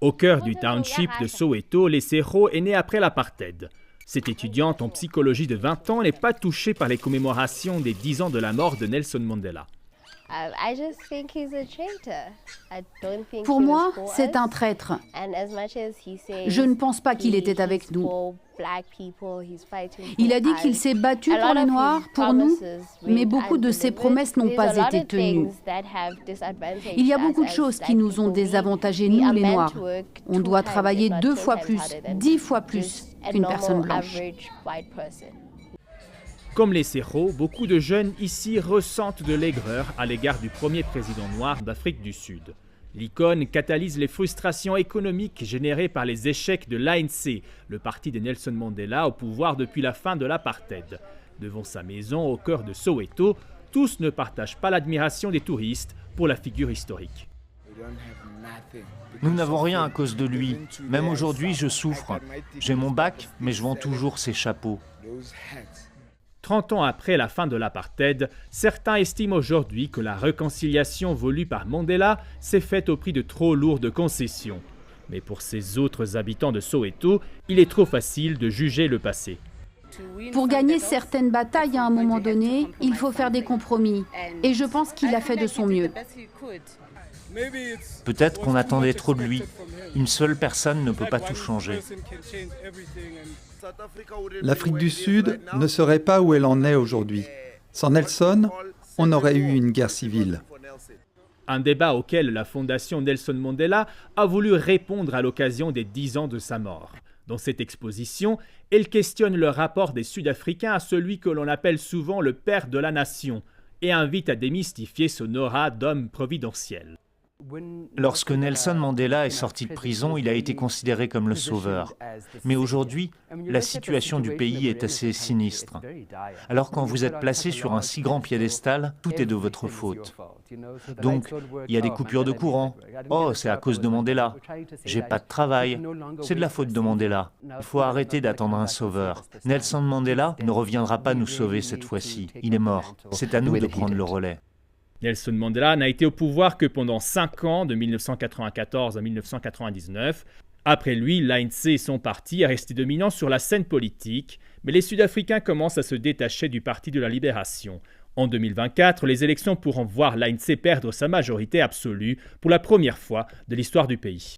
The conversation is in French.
Au cœur du township de Soweto, Lesero est née après l'apartheid. Cette étudiante en psychologie de 20 ans n'est pas touchée par les commémorations des 10 ans de la mort de Nelson Mandela. Pour moi, c'est un traître. Je ne pense pas qu'il était avec nous. Il a dit qu'il s'est battu pour les Noirs, pour nous, mais beaucoup de ses promesses n'ont pas été tenues. Il y a beaucoup de choses qui nous ont désavantagés, nous les Noirs. On doit travailler 2 fois plus, 10 fois plus qu'une personne blanche. Comme les Séros, beaucoup de jeunes ici ressentent de l'aigreur à l'égard du premier président noir d'Afrique du Sud. L'icône catalyse les frustrations économiques générées par les échecs de l'ANC, le parti de Nelson Mandela au pouvoir depuis la fin de l'apartheid. Devant sa maison au cœur de Soweto, tous ne partagent pas l'admiration des touristes pour la figure historique. Nous n'avons rien à cause de lui. Même aujourd'hui, je souffre. J'ai mon bac, mais je vends toujours ces chapeaux. 30 ans après la fin de l'apartheid, certains estiment aujourd'hui que la réconciliation voulue par Mandela s'est faite au prix de trop lourdes concessions. Mais pour ces autres habitants de Soweto, il est trop facile de juger le passé. Pour gagner certaines batailles à un moment donné, il faut faire des compromis. Et je pense qu'il a fait de son mieux. Peut-être qu'on attendait trop de lui. Une seule personne ne peut pas tout changer. L'Afrique du Sud ne serait pas où elle en est aujourd'hui. Sans Nelson, on aurait eu une guerre civile. Un débat auquel la Fondation Nelson Mandela a voulu répondre à l'occasion des 10 ans de sa mort. Dans cette exposition, elle questionne le rapport des Sud-Africains à celui que l'on appelle souvent le père de la nation et invite à démystifier son aura d'homme providentiel. Lorsque Nelson Mandela est sorti de prison, il a été considéré comme le sauveur. Mais aujourd'hui, la situation du pays est assez sinistre. Alors quand vous êtes placé sur un si grand piédestal, tout est de votre faute. Donc, il y a des coupures de courant. Oh, c'est à cause de Mandela. J'ai pas de travail. C'est de la faute de Mandela. Il faut arrêter d'attendre un sauveur. Nelson Mandela ne reviendra pas nous sauver cette fois-ci. Il est mort. C'est à nous de prendre le relais. Nelson Mandela n'a été au pouvoir que pendant 5 ans, de 1994 à 1999. Après lui, l'ANC et son parti est resté dominant sur la scène politique, mais les Sud-Africains commencent à se détacher du Parti de la Libération. En 2024, les élections pourront voir l'ANC perdre sa majorité absolue pour la première fois de l'histoire du pays.